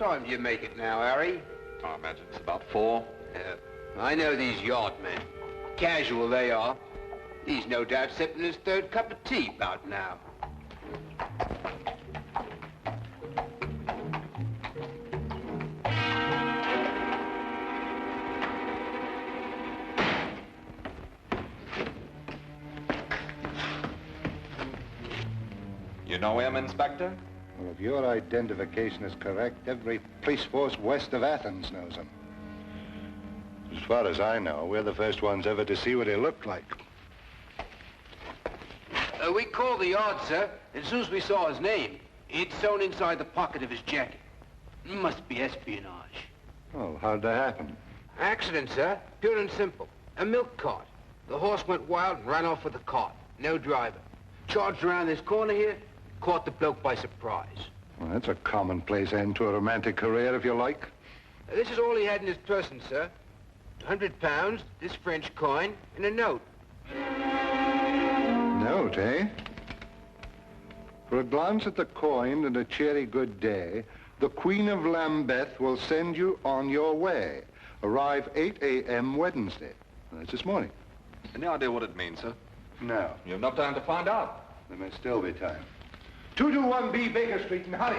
time do you make it now, Harry? I imagine it's about 4. I know these yard men. Casual they are. He's no doubt sipping his 3rd cup of tea about now. You know him, Inspector? Well, if your identification is correct, every police force west of Athens knows him. As far as I know, we're the first ones ever to see what he looked like. We called the yard, sir. As soon as we saw his name, he'd sewn inside the pocket of his jacket. Must be espionage. Oh, how'd that happen? Accident, sir. Pure and simple. A milk cart. The horse went wild and ran off with the cart. No driver. Charged around this corner here, caught the bloke by surprise. Well, that's a commonplace end to a romantic career, if you like. This is all he had in his person, sir. £100, this French coin, and a note. Note, eh? For a glance at the coin and a cheery good day, the Queen of Lambeth will send you on your way. Arrive 8 a.m. Wednesday. That's this morning. Any idea what it means, sir? No. You have enough time to find out. There may still be time. 221B Baker Street and hurry.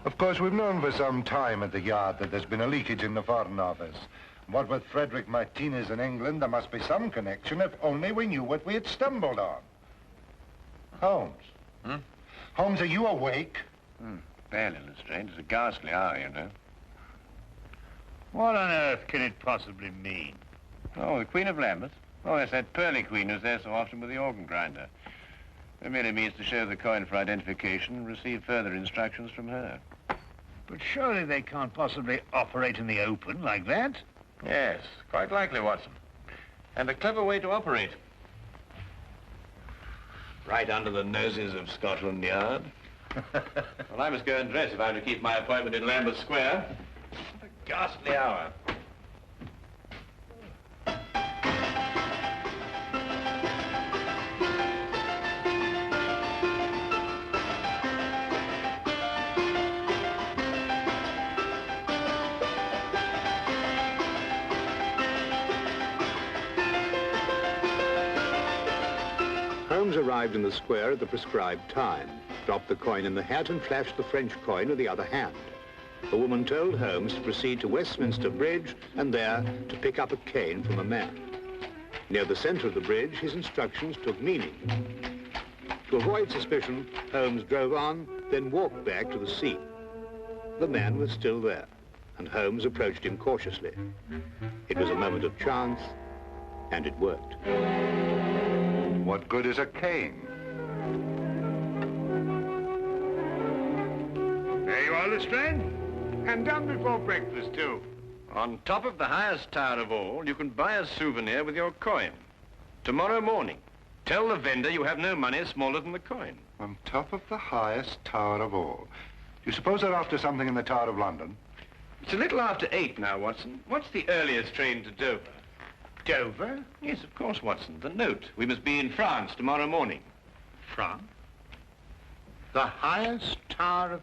Of course, we've known for some time at the yard that there's been a leakage in the Foreign Office. What with Frederick Martinez in England, there must be some connection, if only we knew what we had stumbled on. Holmes. Hmm? Holmes, are you awake? Barely, Lestrade. It's a ghastly hour, you know. What on earth can it possibly mean? Oh, the Queen of Lambeth? Oh, that's that pearly queen who's there so often with the organ grinder. It merely means to show the coin for identification and receive further instructions from her. But surely they can't possibly operate in the open like that. Yes, quite likely, Watson. And a clever way to operate. Right under the noses of Scotland Yard. Well, I must go and dress if I'm to keep my appointment in Lambeth Square. What a ghastly hour. Holmes arrived in the square at the prescribed time, dropped the coin in the hat and flashed the French coin with the other hand. The woman told Holmes to proceed to Westminster Bridge and there to pick up a cane from a man. Near the center of the bridge, his instructions took meaning. To avoid suspicion, Holmes drove on, then walked back to the scene. The man was still there, and Holmes approached him cautiously. It was a moment of chance, and it worked. What good is a cane? There you are, Lestrade. And done before breakfast, too. On top of the highest tower of all, you can buy a souvenir with your coin. Tomorrow morning, tell the vendor you have no money smaller than the coin. On top of the highest tower of all. You suppose they're after something in the Tower of London? It's a little after 8 now, Watson. What's the earliest train to Dover? Dover? Yes, of course, Watson. The note. We must be in France tomorrow morning. France? The highest tower of...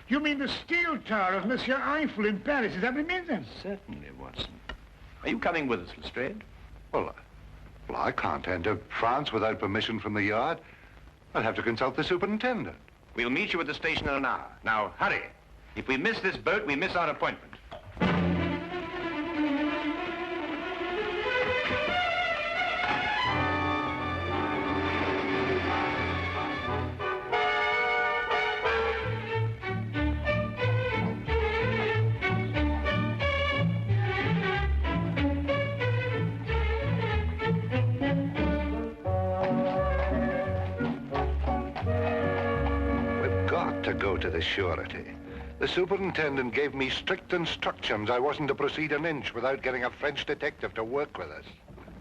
You mean the steel tower of Monsieur Eiffel in Paris? Is that what it means, then? Certainly, Watson. Are you coming with us, Lestrade? Well, I can't enter France without permission from the yard. I'll have to consult the superintendent. We'll meet you at the station in an hour. Now, hurry. If we miss this boat, we miss our appointment. Go to the surety. The superintendent gave me strict instructions. I wasn't to proceed an inch without getting a French detective to work with us.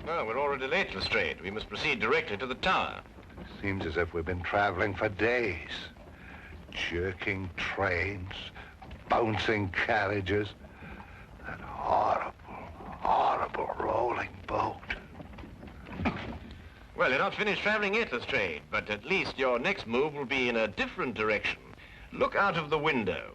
No, we're already late, Lestrade. We must proceed directly to the tower. Seems as if we've been traveling for days. Jerking trains, bouncing carriages. That horrible, horrible rolling boat. Well, you're not finished traveling yet, Lestrade, but at least your next move will be in a different direction. Look out of the window.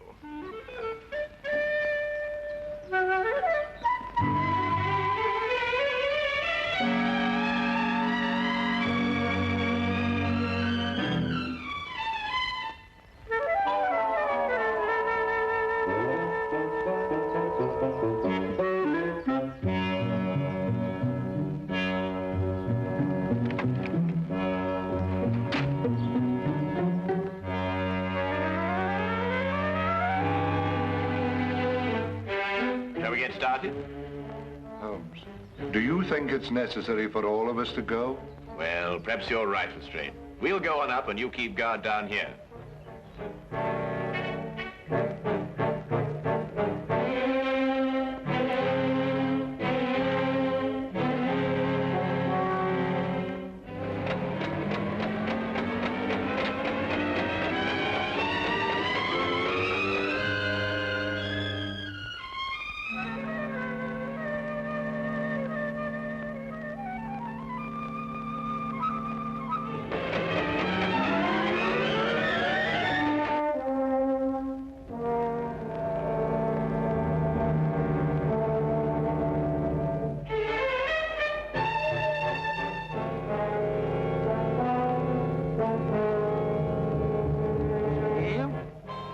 Started? Holmes, do you think it's necessary for all of us to go? Well, perhaps you're right, Lestrade. We'll go on up and you keep guard down here.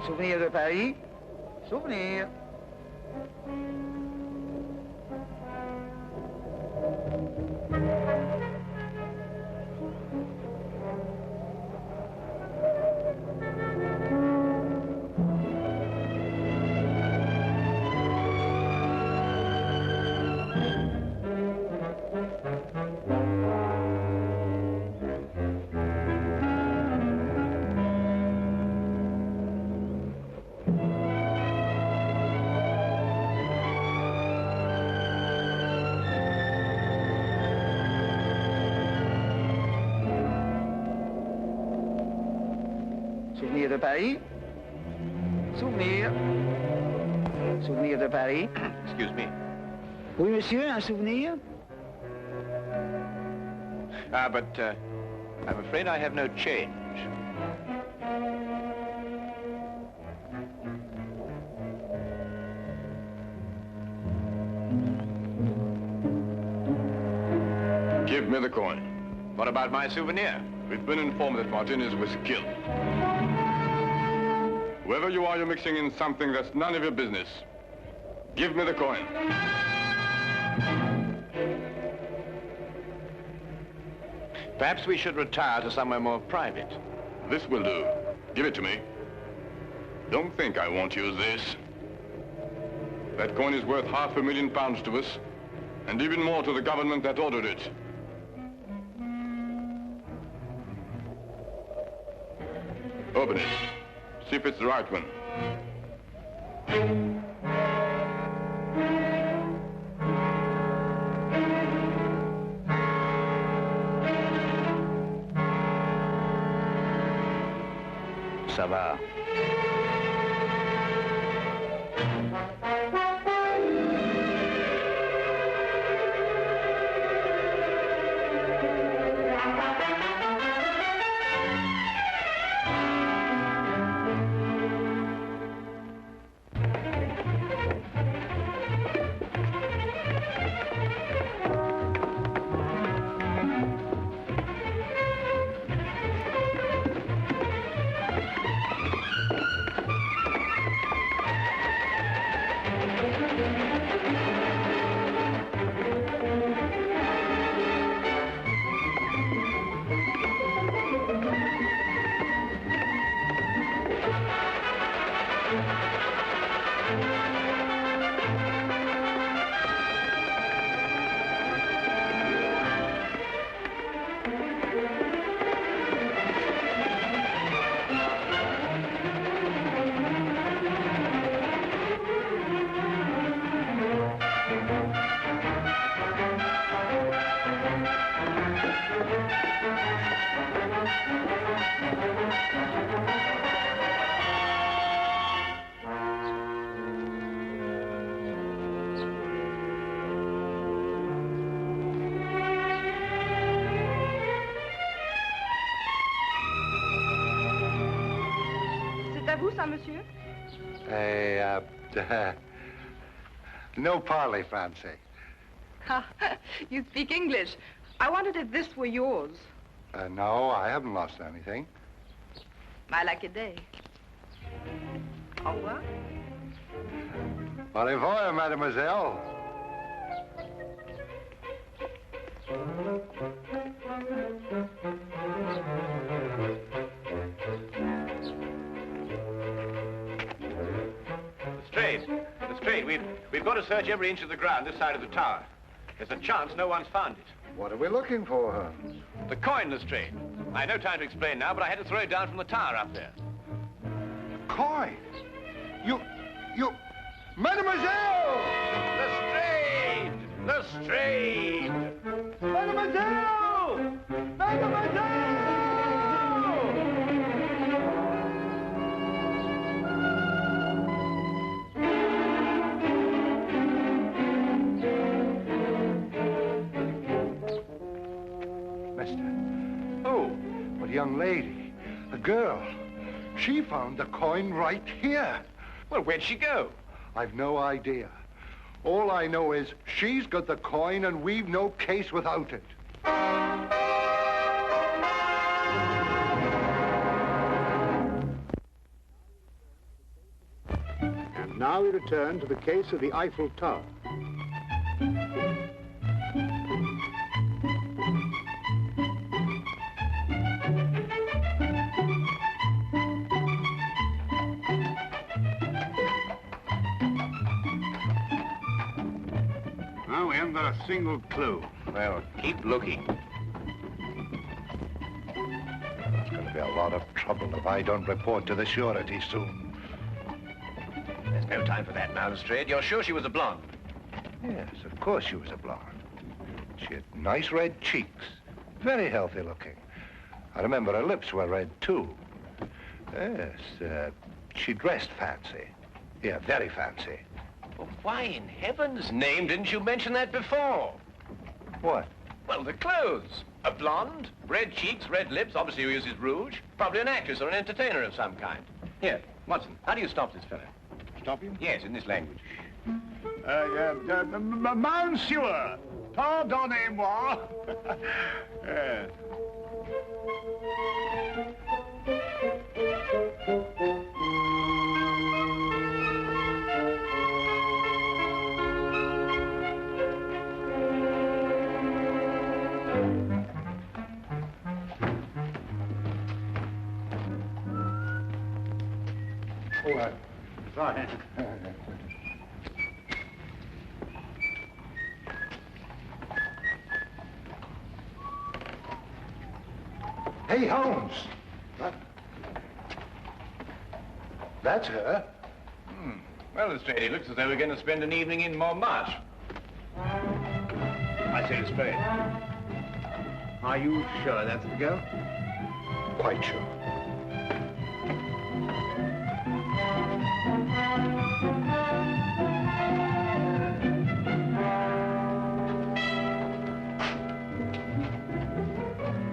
Souvenir de Paris. Souvenir. Souvenir de Paris. Souvenir. Souvenir de Paris. Excuse me. Oui, monsieur, un souvenir? But I'm afraid I have no change. Give me the coin. What about my souvenir? We've been informed that Martinez was killed. Whoever you are, you're mixing in something that's none of your business. Give me the coin. Perhaps we should retire to somewhere more private. This will do. Give it to me. Don't think I won't use this. That coin is worth £500,000 to us, and even more to the government that ordered it. Open it. See if it's the right one. Ça va. vous, ça, monsieur? No parley, fancy. Ha, you speak English. I wondered if this were yours. No, I haven't lost anything. My lucky day. Au revoir. Au revoir, mademoiselle. Lestrade, we've got to search every inch of the ground this side of the tower. There's a chance no one's found it. What are we looking for, Holmes? The coin, Lestrade. I have no time to explain now, but I had to throw it down from the tower up there. Coin? You... Mademoiselle! Lestrade! Lestrade! Mademoiselle! Mademoiselle! A young lady, a girl. She found the coin right here. Well, where'd she go? I've no idea. All I know is she's got the coin and we've no case without it. And now we return to the case of the Eiffel Tower. We haven't got a single clue. Well, keep looking. It's going to be a lot of trouble if I don't report to the surety soon. There's no time for that now, Lestrade. You're sure she was a blonde? Yes, of course she was a blonde. She had nice red cheeks, very healthy looking. I remember her lips were red, too. Yes, she dressed fancy. Yeah, very fancy. Well, why in heaven's name didn't you mention that before? What? Well, the clothes. A blonde, red cheeks, red lips, obviously who uses rouge. Probably an actress or an entertainer of some kind. Here, Watson, how do you stop this fellow? Stop him? Yes, in this language. Monsieur, pardonnez-moi. Yes. Right. Hey, Holmes. What? That's her. Well, Lestrade, it looks as though we're going to spend an evening in Montmartre. I say, Lestrade, are you sure that's the girl? Quite sure.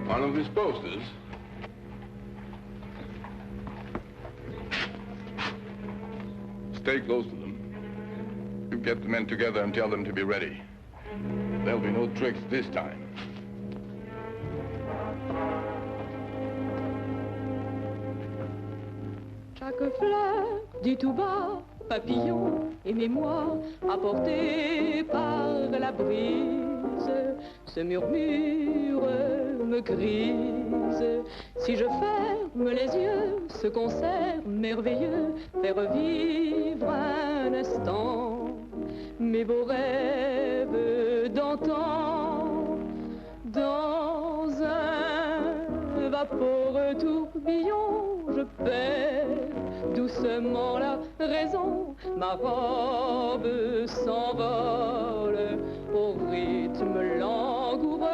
One of his posters. Stay close to them. You get the men together and tell them to be ready. There'll be no tricks this time. Chaque fleur dit tout bas, papillon, aimez-moi, apporté par la brise, ce murmure me grise. Si je ferme les yeux, ce concert merveilleux fait revivre un instant mes beaux rêves d'antan. Dans un vaporeux tourbillon, je perds doucement la raison. Ma robe s'envole au rythme langoureux.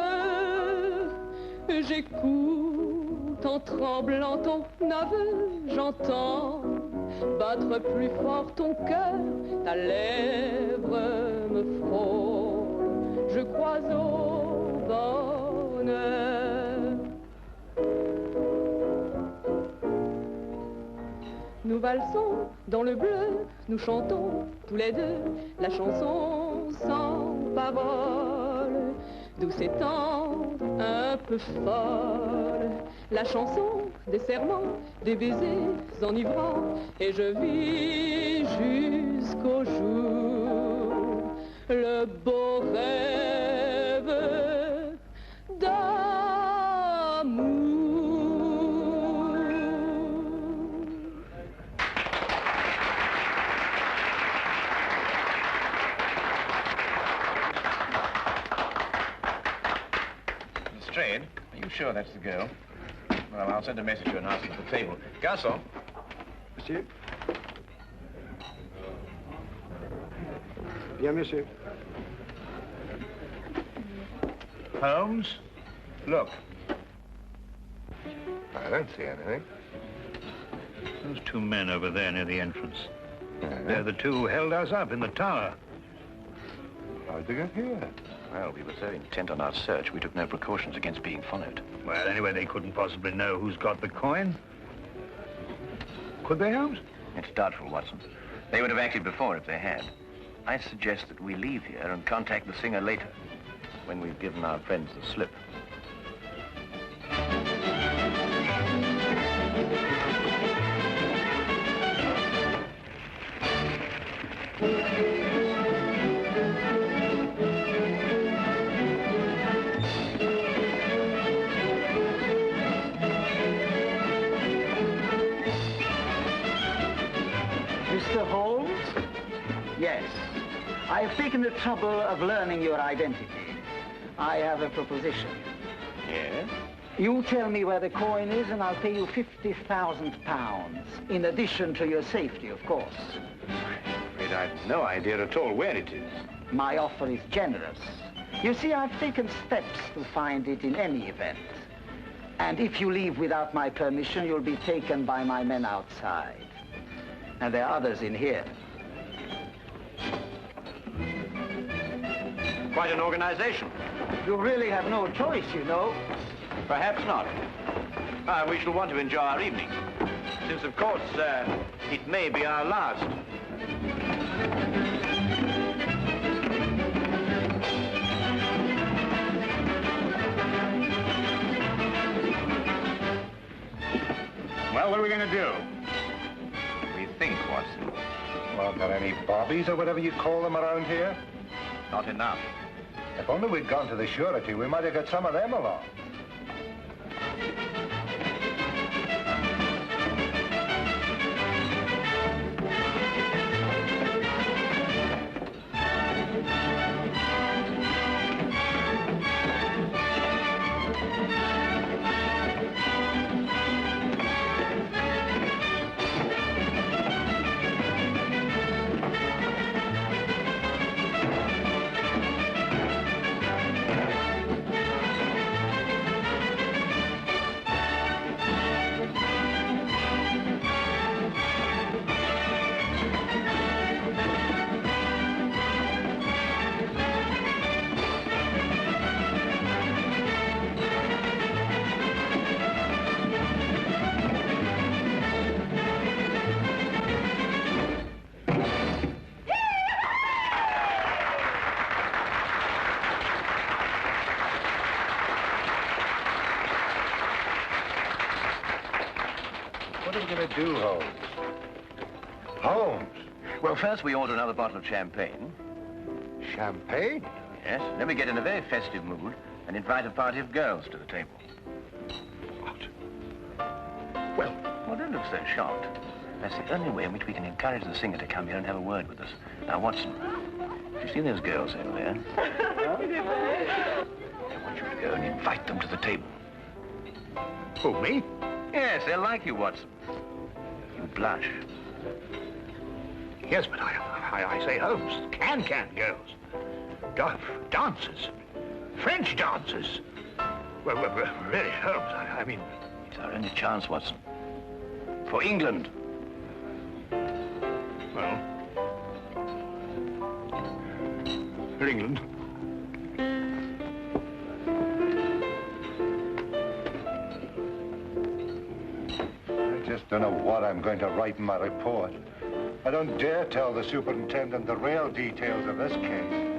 J'écoute en tremblant ton aveu, j'entends battre plus fort ton cœur, ta lèvre me frôle, je crois au bonheur. Nous valsons dans le bleu, nous chantons tous les deux la chanson sans parole, douce et tendre, un peu folle, la chanson des serments, des baisers enivrants, et je vis jusqu'au jour le beau rêve d'amour. Lestrade, are you sure that's the girl? Well, I'll send a message to her and ask her at the table. Garçon. Monsieur. Bien, monsieur. Holmes, look. I don't see anything. Those two men over there near the entrance. They're the two who held us up in the tower. How'd they get here? Well, we were so intent on our search, we took no precautions against being followed. Well, anyway, they couldn't possibly know who's got the coin. Could they, Holmes? It's doubtful, Watson. They would have acted before if they had. I suggest that we leave here and contact the singer later, when we've given our friends the slip. Mr. Holmes? Yes. I have taken the trouble of learning your identity. I have a proposition. Yes? You tell me where the coin is and I'll pay you £50,000. In addition to your safety, of course. I'm afraid I've no idea at all where it is. My offer is generous. You see, I've taken steps to find it in any event. And if you leave without my permission, you'll be taken by my men outside. And there are others in here. Quite an organization. You really have no choice, you know. Perhaps not. We shall want to enjoy our evening, since, of course, it may be our last. Well, what are we going to do? We think, Watson. Well, are there any bobbies or whatever you call them around here? Not enough. If only we'd gone to the surety, we might have got some of them along. What are we going to do, Holmes? Holmes? Well, first we order another bottle of champagne. Champagne? Yes. Then we get in a very festive mood and invite a party of girls to the table. What? Well, don't look so shocked. That's the only way in which we can encourage the singer to come here and have a word with us. Now, Watson, do you see those girls over there? I want you to go and invite them to the table. Who, me? Yes, they'll like you, Watson. You blush. Yes, but I say, Holmes, can girls. Dancers. French dancers. Well, really, Holmes, I mean... It's our only chance, Watson. For England. Well... For England. I just don't know what I'm going to write in my report. I don't dare tell the superintendent the real details of this case.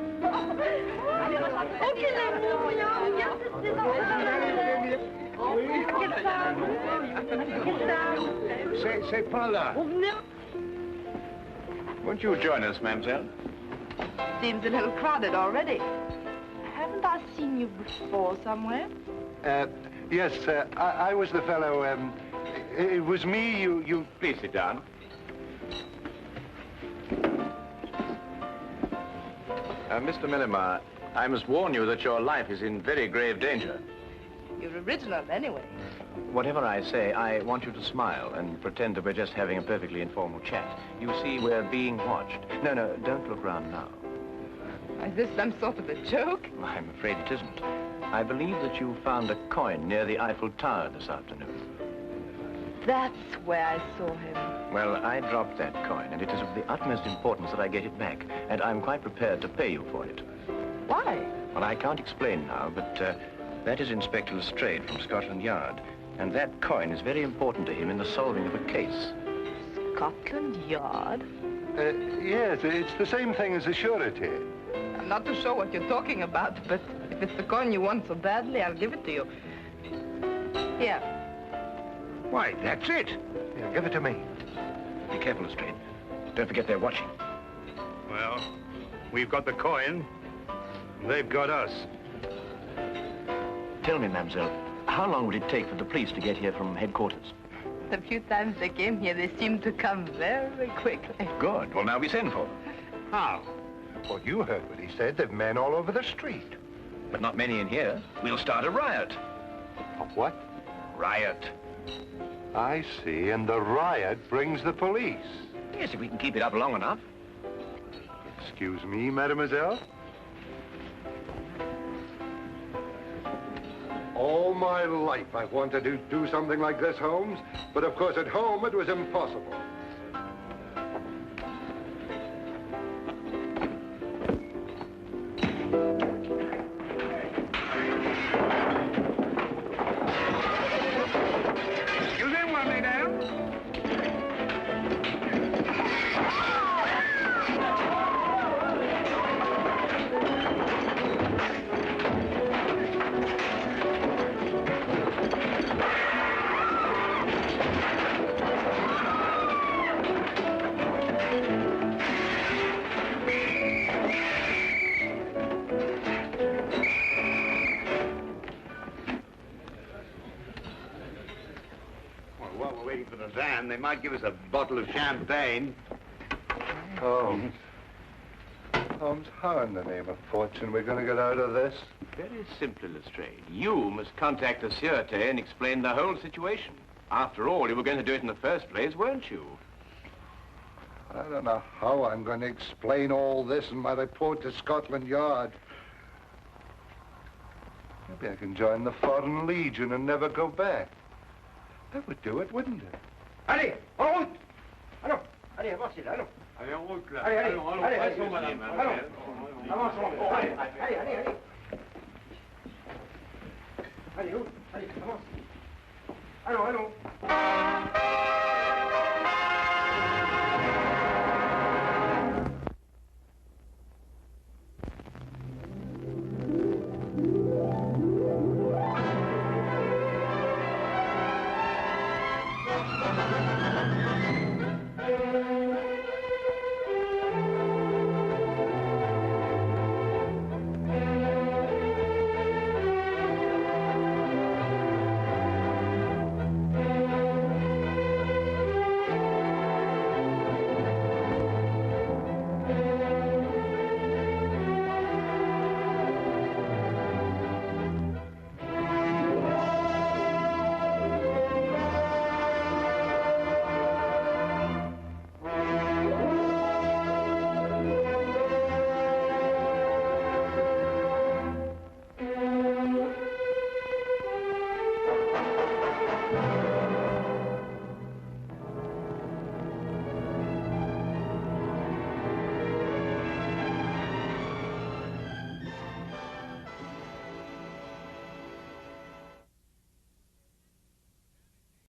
C'est pas là. Won't you join us, mademoiselle? Seems a little crowded already. Haven't I seen you before somewhere? Yes, I was the fellow, it was me you... Please sit down. Mr. Millimar, I must warn you that your life is in very grave danger. You're original anyway. Whatever I say, I want you to smile and pretend that we're just having a perfectly informal chat. You see, we're being watched. No, don't look round now. Is this some sort of a joke? I'm afraid it isn't. I believe that you found a coin near the Eiffel Tower this afternoon. That's where I saw him. Well, I dropped that coin, and it is of the utmost importance that I get it back, and I'm quite prepared to pay you for it. Why? Well, I can't explain now, but that is Inspector Lestrade from Scotland Yard, and that coin is very important to him in the solving of a case. Scotland Yard? Yes, it's the same thing as a surety. I'm not too sure what you're talking about, but if it's the coin you want so badly, I'll give it to you. Here. Why, that's it. Yeah, give it to me. Be careful, Lestrade. Don't forget they're watching. Well, we've got the coin. They've got us. Tell me, mademoiselle, how long would it take for the police to get here from headquarters? The few times they came here, they seemed to come very quickly. Good. Well, now we send for them. How? Well, you heard what he said. There's men all over the street. But not many in here. We'll start a riot. A what? Riot. I see, and the riot brings the police. Yes, if we can keep it up long enough. Excuse me, mademoiselle? All my life I've wanted to do something like this, Holmes, but of course at home it was impossible. They might give us a bottle of champagne. Holmes. Holmes, how in the name of fortune we're going to get out of this? Very simply, Lestrade. You must contact the Sûreté and explain the whole situation. After all, you were going to do it in the first place, weren't you? I don't know how I'm going to explain all this in my report to Scotland Yard. Maybe I can join the Foreign Legion and never go back. That would do it, wouldn't it? Allez, en route! Allons, allez, avancez là, allons. Allez, en route, là. Allez, allez, Allons, allez, passons, allez, madame. allons. Avançons, allez, allez, allez, allez. Allez, où? Allez, avance. Allons, allons.